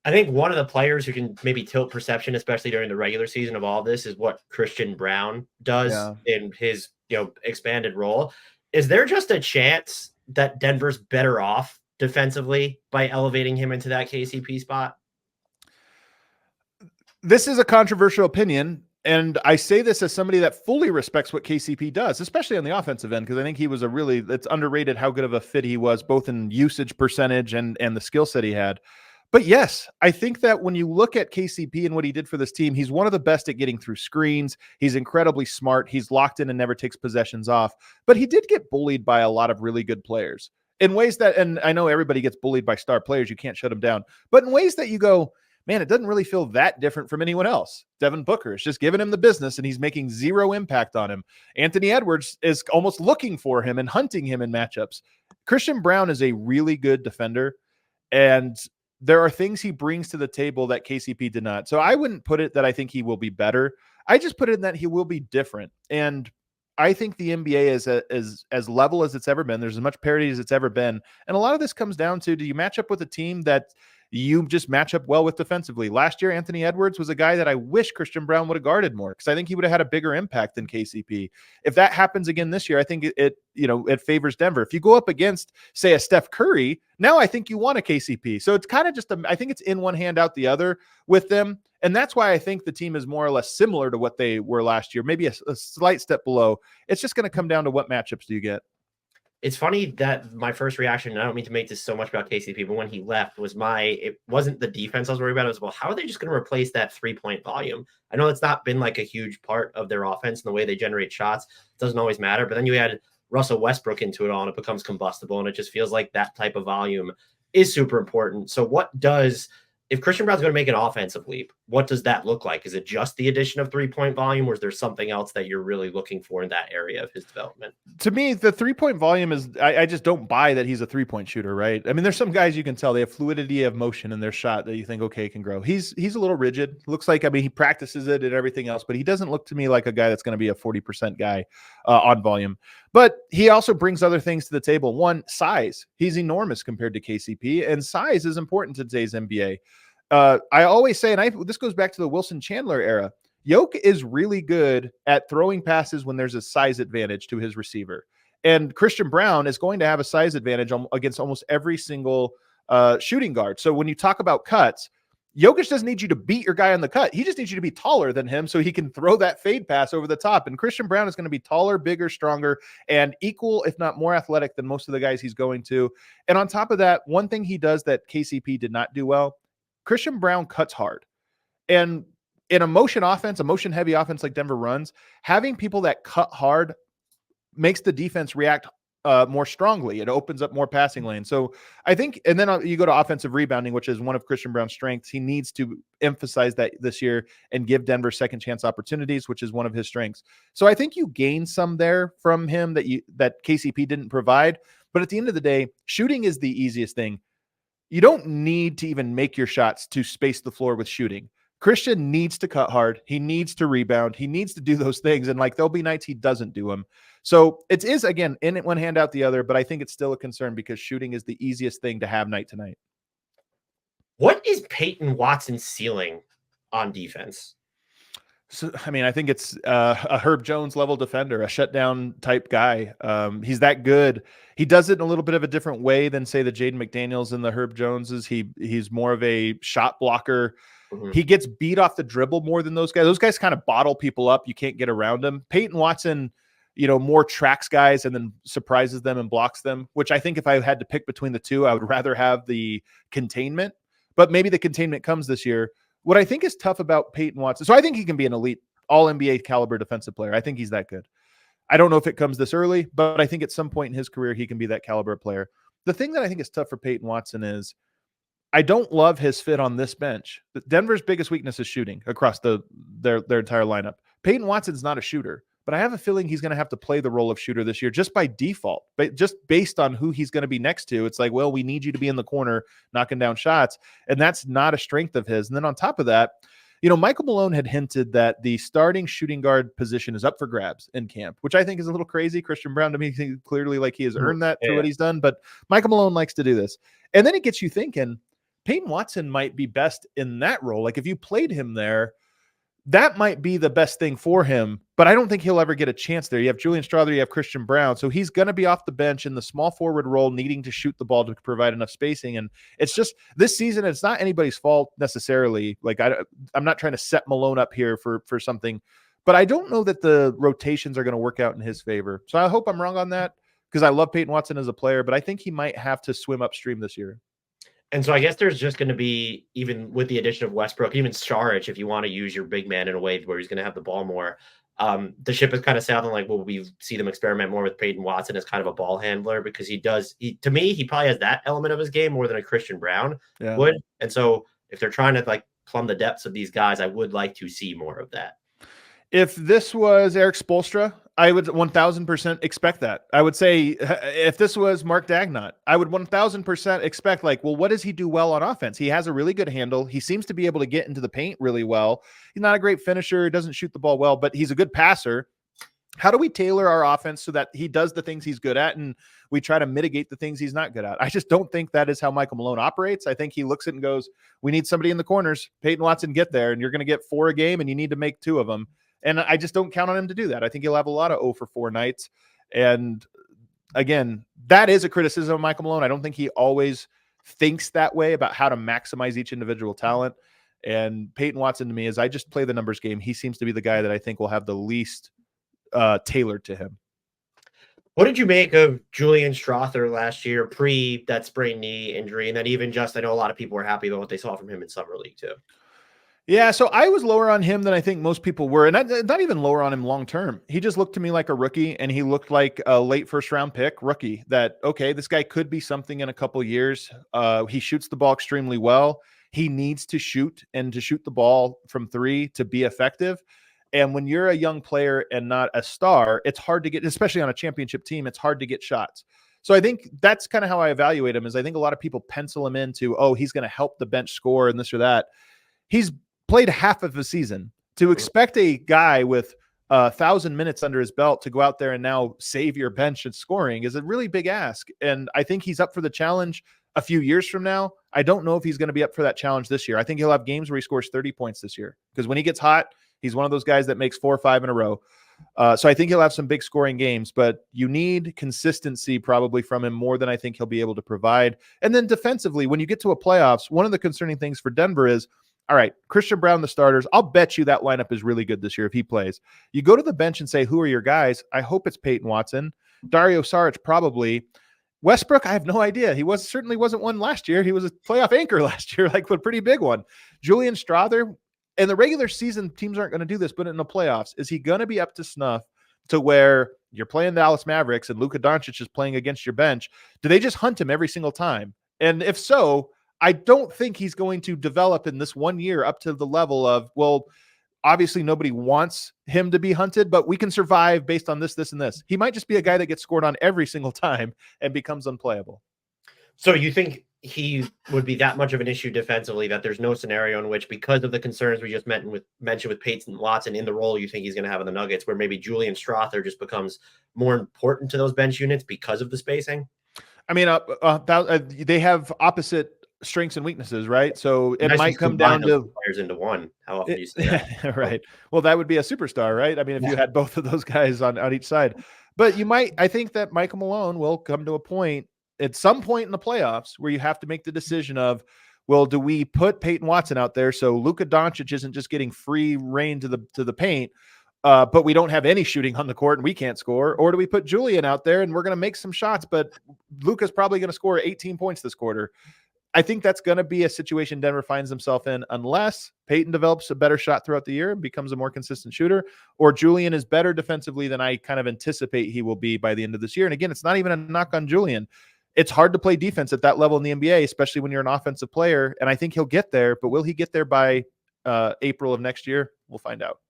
I think one of the players who can maybe tilt perception, especially during the regular season of all this, is what Christian Braun does Yeah. in his expanded role. Is there just a chance that Denver's better off defensively by elevating him into that KCP spot? This is a controversial opinion, and I say this as somebody that fully respects what KCP does, especially on the offensive end, because I think he was it's underrated how good of a fit he was, both in usage percentage and the skill set he had. But yes, I think that when you look at KCP and what he did for this team, he's one of the best at getting through screens. He's incredibly smart. He's locked in and never takes possessions off. But he did get bullied by a lot of really good players in ways that, and I know everybody gets bullied by star players. You can't shut them down. But in ways that you go, man, it doesn't really feel that different from anyone else. Devin Booker is just giving him the business, and he's making zero impact on him. Anthony Edwards is almost looking for him and hunting him in matchups. Christian Braun is a really good defender, and there are things he brings to the table that KCP did not. So I wouldn't put it that I think he will be better. I just put it in that he will be different. And I think the NBA is as level as it's ever been. There's as much parity as it's ever been. And a lot of this comes down to, do you match up with a team that you just match up well with defensively? Last year, Anthony Edwards was a guy that I wish Christian Braun would have guarded more, because I think he would have had a bigger impact than KCP. If that happens again this year, I think it favors Denver. If you go up against, say, a Steph Curry, now I think you want a KCP. So it's kind of just I think it's in one hand out the other with them. And that's why I think the team is more or less similar to what they were last year, maybe a slight step below. It's just going to come down to what matchups do you get. It's funny that my first reaction, and I don't mean to make this so much about KCP, but when he left it wasn't the defense I was worried about. It was, well, how are they just going to replace that 3-point volume? I know it's not been like a huge part of their offense and the way they generate shots. It doesn't always matter. But then you add Russell Westbrook into it all, and it becomes combustible. And it just feels like that type of volume is super important. So if Christian Braun's going to make an offensive leap, what does that look like? Is it just the addition of 3-point volume, or is there something else that you're really looking for in that area of his development? To me, the 3-point volume is, I just don't buy that he's a 3-point shooter, right? I mean, there's some guys you can tell they have fluidity of motion in their shot that you think, okay, can grow. He's a little rigid. Looks like, he practices it and everything else, but he doesn't look to me like a guy that's going to be a 40% guy on volume. But he also brings other things to the table. One, size. He's enormous compared to KCP, and size is important to today's NBA. I always say, and this goes back to the Wilson Chandler era, Yoke is really good at throwing passes when there's a size advantage to his receiver. And Christian Braun is going to have a size advantage against almost every single shooting guard. So when you talk about cuts, Jokic doesn't need you to beat your guy on the cut. He just needs you to be taller than him so he can throw that fade pass over the top. And Christian Braun is going to be taller, bigger, stronger, and equal, if not more athletic than most of the guys he's going to. And on top of that, one thing he does that KCP did not do well, Christian Braun cuts hard. And in a motion-heavy offense like Denver runs, having people that cut hard makes the defense react more strongly. It opens up more passing lanes. So I think, and then you go to offensive rebounding, which is one of Christian Braun's strengths. He needs to emphasize that this year and give Denver second chance opportunities, which is one of his strengths. So I think you gain some there from him that KCP didn't provide. But at the end of the day, shooting is the easiest thing. You don't need to even make your shots to space the floor with shooting. Christian needs to cut hard. He needs to rebound. He needs to do those things. And there'll be nights he doesn't do them. So it is, again, in one hand out the other, but I think it's still a concern because shooting is the easiest thing to have night to night. What is Peyton Watson's ceiling on defense? So, I think it's a Herb Jones level defender, a shutdown type guy. He's that good. He does it in a little bit of a different way than, say, the Jaden McDaniels and the Herb Joneses. He's more of a shot blocker. Mm-hmm. He gets beat off the dribble more than those guys. Those guys kind of bottle people up. You can't get around them. Peyton Watson, more tracks guys and then surprises them and blocks them, which I think if I had to pick between the two, I would rather have the containment. But maybe the containment comes this year. What I think is tough about Peyton Watson, so I think he can be an elite all-NBA caliber defensive player. I think he's that good. I don't know if it comes this early, but I think at some point in his career, he can be that caliber player. The thing that I think is tough for Peyton Watson is I don't love his fit on this bench. Denver's biggest weakness is shooting across their entire lineup. Peyton Watson's not a shooter, but I have a feeling he's going to have to play the role of shooter this year just by default, but just based on who he's going to be next to. It's like, well, we need you to be in the corner knocking down shots, and that's not a strength of his. And then on top of that, Michael Malone had hinted that the starting shooting guard position is up for grabs in camp, which I think is a little crazy. Christian Braun, to me, clearly like he has earned that through what he's done, but Michael Malone likes to do this. And then it gets you thinking, Peyton Watson might be best in that role. Like if you played him there, that might be the best thing for him, but I don't think he'll ever get a chance there. You have Julian Strawther, you have Christian Braun, so he's going to be off the bench in the small forward role, needing to shoot the ball to provide enough spacing. And it's just this season, it's not anybody's fault necessarily. Like I'm not trying to set Malone up here for something, but I don't know that the rotations are going to work out in his favor. So I hope I'm wrong on that because I love Peyton Watson as a player, but I think he might have to swim upstream this year. And so I guess there's just going to be, even with the addition of Westbrook, even Saric, if you want to use your big man in a way where he's going to have the ball more, the ship is kind of sounding like, well, we see them experiment more with Peyton Watson as kind of a ball handler because to me, he probably has that element of his game more than a Christian Braun would. And so if they're trying to like plumb the depths of these guys, I would like to see more of that. If this was Eric Spoelstra, I would 1000% expect that. I would say if this was Mark Dagnott, I would 1000% expect like, well, what does he do well on offense? He has a really good handle. He seems to be able to get into the paint really well. He's not a great finisher. Doesn't shoot the ball well, but he's a good passer. How do we tailor our offense so that he does the things he's good at and we try to mitigate the things he's not good at? I just don't think that is how Michael Malone operates. I think he looks at it and goes, we need somebody in the corners. Peyton Watson, get there, and you're going to get 4 a game, and you need to make 2 of them. And I just don't count on him to do that. I think he'll have a lot of 0 for 4 nights. And again, that is a criticism of Michael Malone. I don't think he always thinks that way about how to maximize each individual talent. And Peyton Watson to me is I just play the numbers game. He seems to be the guy that I think will have the least tailored to him. What did you make of Julian Strawther last year, pre that sprained knee injury? And then even just, I know a lot of people were happy about what they saw from him in Summer League too. Yeah, so I was lower on him than I think most people were, and not even lower on him long term. He just looked to me like a rookie, and he looked like a late first-round pick rookie that, okay, this guy could be something in a couple years. He shoots the ball extremely well. He needs to shoot and to shoot the ball from 3 to be effective. And when you're a young player and not a star, it's hard to get, especially on a championship team, it's hard to get shots. So I think that's kind of how I evaluate him is I think a lot of people pencil him into, oh, he's going to help the bench score and this or that. He's played half of the season. To expect a guy with 1,000 minutes under his belt to go out there and now save your bench and scoring is a really big ask. And I think he's up for the challenge a few years from now. I don't know if he's going to be up for that challenge this year. I think he'll have games where he scores 30 points this year because when he gets hot, he's one of those guys that makes 4 or 5 in a row. So I think he'll have some big scoring games, but you need consistency probably from him more than I think he'll be able to provide. And then defensively, when you get to a playoffs, one of the concerning things for Denver is, all right, Christian Braun, the starters, I'll bet you that lineup is really good this year if he plays. You go to the bench and say, who are your guys? I hope it's Peyton Watson. Dario Saric, probably. Westbrook, I have no idea. He certainly wasn't one last year. He was a playoff anchor last year, like a pretty big one. Julian Strawther, and the regular season teams aren't going to do this, but in the playoffs, is he going to be up to snuff to where you're playing the Dallas Mavericks and Luka Doncic is playing against your bench? Do they just hunt him every single time? And if so, I don't think he's going to develop in this 1 year up to the level of, well, obviously nobody wants him to be hunted, but we can survive based on this, this, and this. He might just be a guy that gets scored on every single time and becomes unplayable. So you think he would be that much of an issue defensively that there's no scenario in which, because of the concerns we just mentioned with Peyton Watson in the role you think he's going to have in the Nuggets, where maybe Julian Strawther just becomes more important to those bench units because of the spacing? I mean, they have opposite strengths and weaknesses, right? So it might come down to players into one. How often do you say that? Right. Well, that would be a superstar, right? I mean, if you had both of those guys on each side, but I think that Michael Malone will come to a point at some point in the playoffs where you have to make the decision of, well, do we put Peyton Watson out there so Luka Doncic isn't just getting free reign to the paint, but we don't have any shooting on the court and we can't score? Or do we put Julian out there and we're going to make some shots, but Luka's probably going to score 18 points this quarter? I think that's going to be a situation Denver finds himself in unless Peyton develops a better shot throughout the year and becomes a more consistent shooter, or Julian is better defensively than I kind of anticipate he will be by the end of this year. And again, it's not even a knock on Julian. It's hard to play defense at that level in the NBA, especially when you're an offensive player. And I think he'll get there, but will he get there by April of next year? We'll find out.